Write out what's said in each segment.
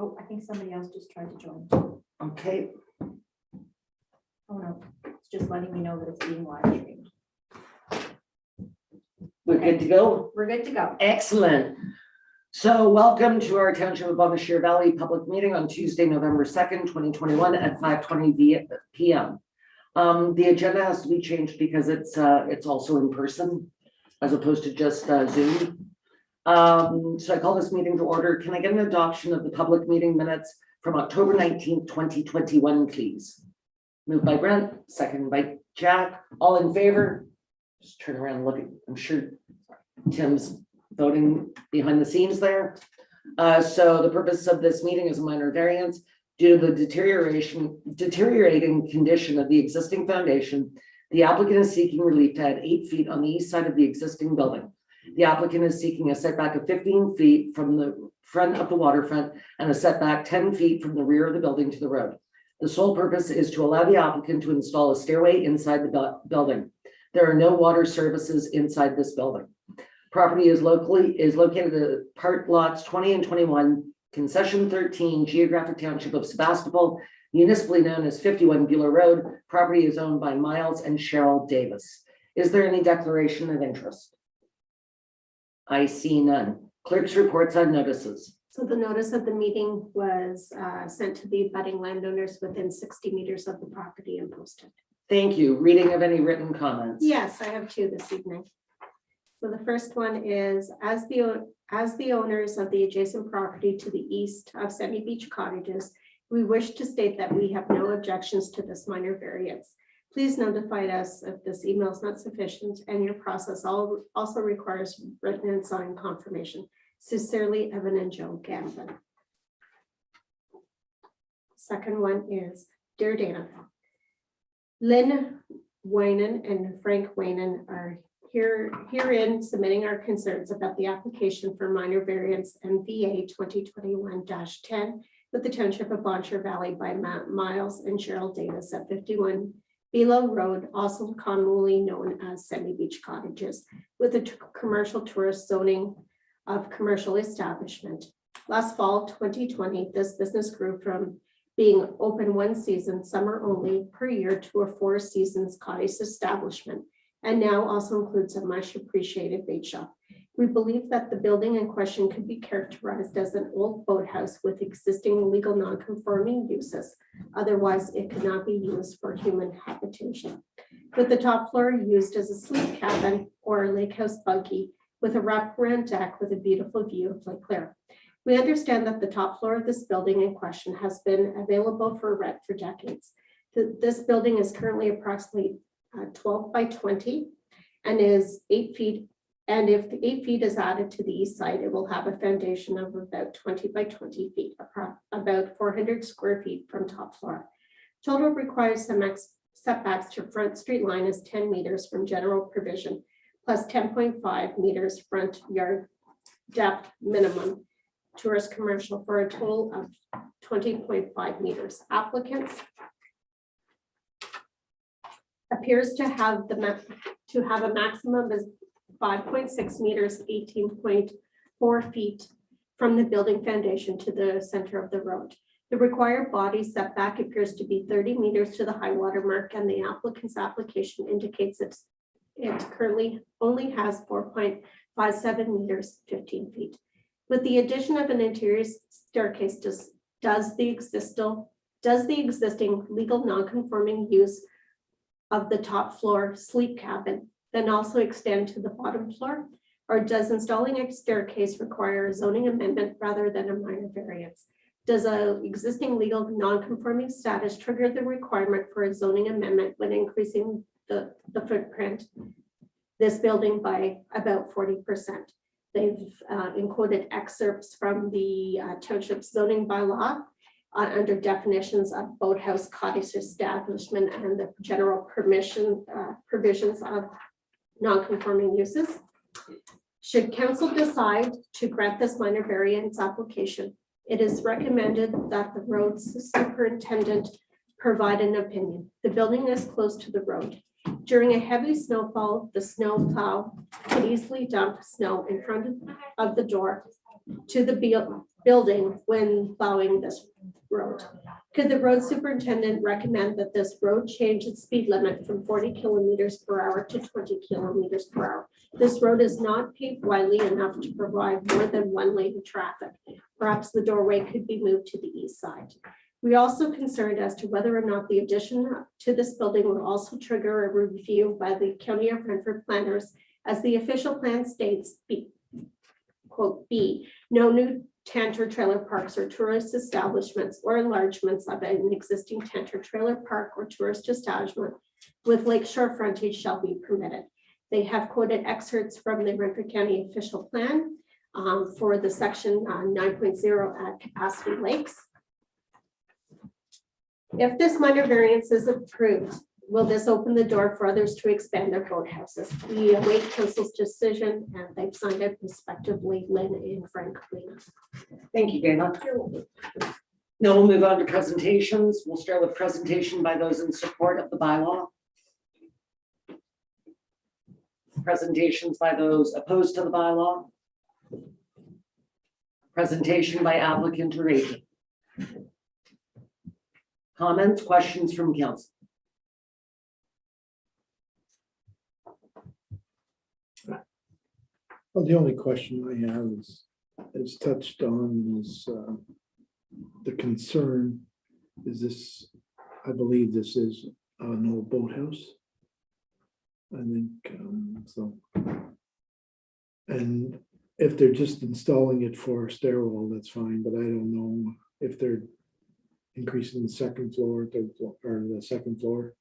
Oh, I think somebody else just tried to join. Okay, Oh, no, it's just letting me know that it's being live streamed. we're good to go. We're good to go. Excellent. So welcome to our Township of Bonnechere Valley public meeting on Tuesday, November 2nd, 2021 at 5:20 p.m. The agenda has to be changed because it's also in person as opposed to just Zoom. So I call this meeting to order. Can I get an adoption of the public meeting minutes from October 19th, 2021, please? Moved by Brent, seconded by Jack. All in favor? Just turn around and look at, I'm sure Tim's voting behind the scenes there. So the purpose of this meeting is a minor variance due to the deteriorating condition of the existing foundation. The applicant is seeking relief to add 8 feet on the east side of the existing building. The applicant is seeking a setback of 15 feet from the front of the waterfront and a setback 10 feet from the rear of the building to the road. The sole purpose is to allow the applicant to install a stairway inside the building. There are no water services inside this building. Property is located at part lots 20 and 21, concession 13, geographic township of Sebastopol, municipally known as 51 Bueller Road. Property is owned by Miles and Cheryl Davis. Is there any declaration of interest? I see none. Clerk's reports on notices. So the notice of the meeting was sent to the abutting landowners within 60 meters of the property and posted. Thank you. Reading of any written comments? Yes, I have 2 this evening. So the first one is, as the owners of the adjacent property to the east of Sandy Beach Cottages, we wish to state that we have no objections to this minor variance. Please notify us if this email is not sufficient and your process also requires written and signed confirmation. Sincerely, Evan and Joe Gambon. Second one is, dear Dana, Lynn Waynan and Frank Waynan are herein submitting our concerns about the application for minor variance MVA 2021-10 with the Township of Bonnechere Valley by Miles and Cheryl Davis at 51 Below Road, also commonly known as Sandy Beach Cottages, with a commercial tourist zoning of commercial establishment. Last fall, 2020, this business grew from being open 1 season, summer only, per year to a 4 seasons cottage establishment, and now also includes a much appreciated bait shop. We believe that the building in question could be characterized as an old boathouse with existing legal non-conforming uses. Otherwise, it could not be used for human habitation. With the top floor used as a sleep cabin or a lake house buggy with a wraparound deck with a beautiful view of Lake Claire. We understand that the top floor of this building in question has been available for rent for decades. This building is currently approximately 12 by 20 and is 8 feet. And if the 8 feet is added to the east side, it will have a foundation of about 20 by 20 feet, about 400 square feet from top floor. Total required setbacks to front street line is 10 meters from general provision, plus 10.5 meters front yard depth minimum tourist commercial for a total of 20.5 meters. Applicants appears to have a maximum of 5.6 meters, 18.4 feet from the building foundation to the center of the road. The required body setback appears to be 30 meters to the high water mark, and the applicant's application indicates it currently only has 4.57 meters, 15 feet. With the addition of an interior staircase, does the existing legal non-conforming use of the top floor sleep cabin then also extend to the bottom floor? Or does installing a staircase require a zoning amendment rather than a minor variance? Does an existing legal non-conforming status trigger the requirement for a zoning amendment when increasing the footprint, this building by about 40%? They've included excerpts from the township zoning bylaw under definitions of boathouse, cottage establishment, and the general provisions of non-conforming uses. Should council decide to grant this minor variance application, it is recommended that the roads superintendent provide an opinion. The building is close to the road. During a heavy snowfall, the snow plow could easily dump snow in front of the door to the building when plowing this road. Could the road superintendent recommend that this road change its speed limit from 40 kilometers per hour to 20 kilometers per hour? This road is not paved widely enough to provide more than one lane of traffic. Perhaps the doorway could be moved to the east side. We also concerned as to whether or not the addition to this building would also trigger a review by the County of Brantford planners, as the official plan states, quote, B, no new tent or trailer parks or tourist establishments or enlargements of an existing tent or trailer park or tourist establishment with lakeshore frontage shall be permitted. They have quoted excerpts from the Brantford County official plan for the section 9.0 at Capacity Lakes. If this minor variance is approved, will this open the door for others to expand their boathouses? We await council's decision, and they've signed it respectively, Lynn and Frank Lena. Thank you, Dana. Now we'll move on to presentations. We'll start with presentation by those in support of the bylaw. Presentations by those opposed to the bylaw. Presentation by applicant or agent. Comments, questions from council? Well, the only question I have is touched on is the concern is this, I believe this is an old boathouse. I think so. And if they're just installing it for a stairwell, that's fine, but I don't know if they're increasing the second floor, third floor, or the second floor.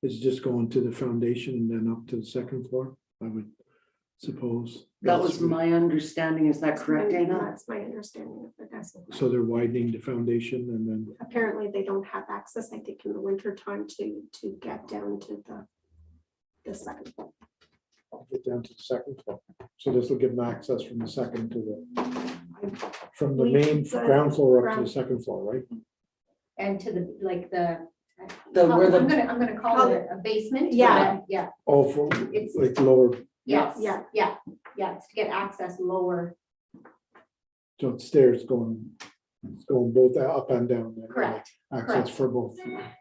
It's just going to the foundation and then up to the second floor, I would suppose. That was my understanding. Is that correct, Dana? That's my understanding of the guys. So they're widening the foundation and then, Apparently, they don't have access, I think, in the winter time to get down to the second floor. get down to the second floor. So this will give them access from the second to the, from the main ground floor up to the second floor, right? And to the, like the. where the- I'm gonna call it a basement. Yeah. Yeah, Oh, for It's- like lower, yes, Yeah. it's to get access lower, so it's stairs going, it's going both up and down. there. correct, Access for both.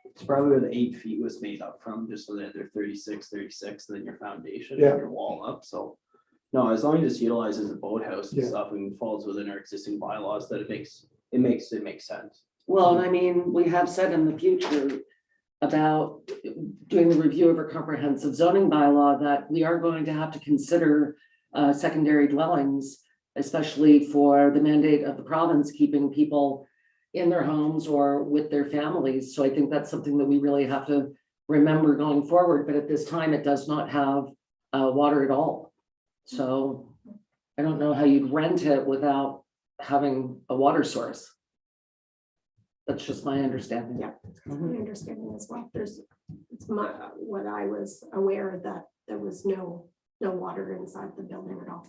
It's probably where the 8 feet was made up from, just so that they're 36, and then your foundation Yeah. and your wall up, so. No, as long as it's utilized as a boathouse and Yeah. stuff and falls within our existing bylaws, that it makes sense. Well, and I mean, we have said in the future about doing the review of our comprehensive zoning bylaw that we are going to have to consider secondary dwellings, especially for the mandate of the province, keeping people in their homes or with their families. So I think that's something that we really have to remember going forward. But at this time, it does not have water at all. So I don't know how you'd rent it without having a water source. That's just my understanding. Yeah. My understanding as well. It's what I was aware that there was no water inside the building at all.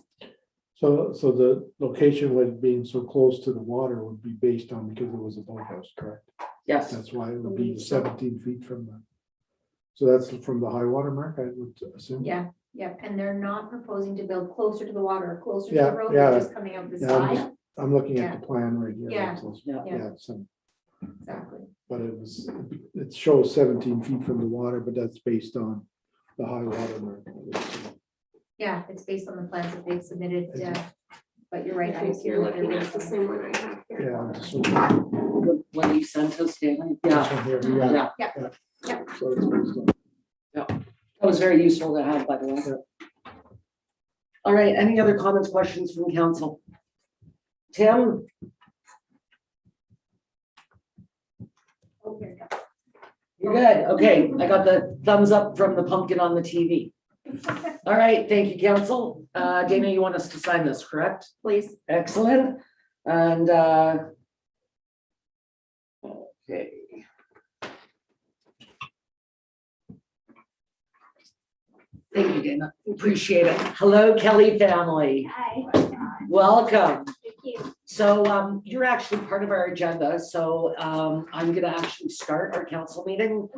So the location with being so close to the water would be based on because it was a boathouse, correct? Yes, That's why it would be 17 feet from the. So that's from the high water mark, I would assume. yeah, and they're not proposing to build closer to the water or closer to Yeah, the road, yeah. they're just coming out the Yeah, side, I'm looking at the plan right here. Yeah. so- Yeah. Yeah, so, exactly. but it shows 17 feet from the water, but that's based on the high water mark. Yeah, it's based on the plans that they've submitted, but you're right. I think you're looking at the same one I have here. Yeah. I'm just looking- when you sent us, Damon, this yeah, one here, yeah. Yeah. So it's based on. that was very useful to have, by the way. All right, any other comments, questions from council? Tim? You're good, okay, I got the thumbs up from the pumpkin on the TV. All right, thank you, council. Dana, you want us to sign this, correct? Please. Excellent, and okay. Thank you, Dana, appreciate it. Hello, Kelly family, Hi. welcome. Thank you. So you're actually part of our agenda, so I'm gonna actually start our council meeting.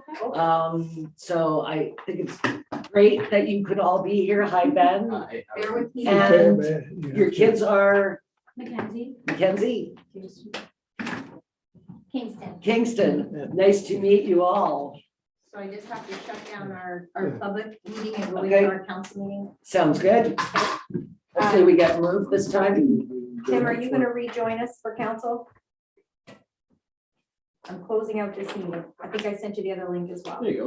So I think it's great that you could all be here. Hi, Ben. Bear with me. And Yeah. your kids are Mackenzie. Mackenzie, Kingston. Kingston, nice to meet you all. So I just have to shut down our public meeting and go Okay. into our council meeting. Sounds good. Hopefully we get moved this time. Tim, are you gonna rejoin us for council? I'm closing out this meeting. I think I sent you the other link as well. There you go.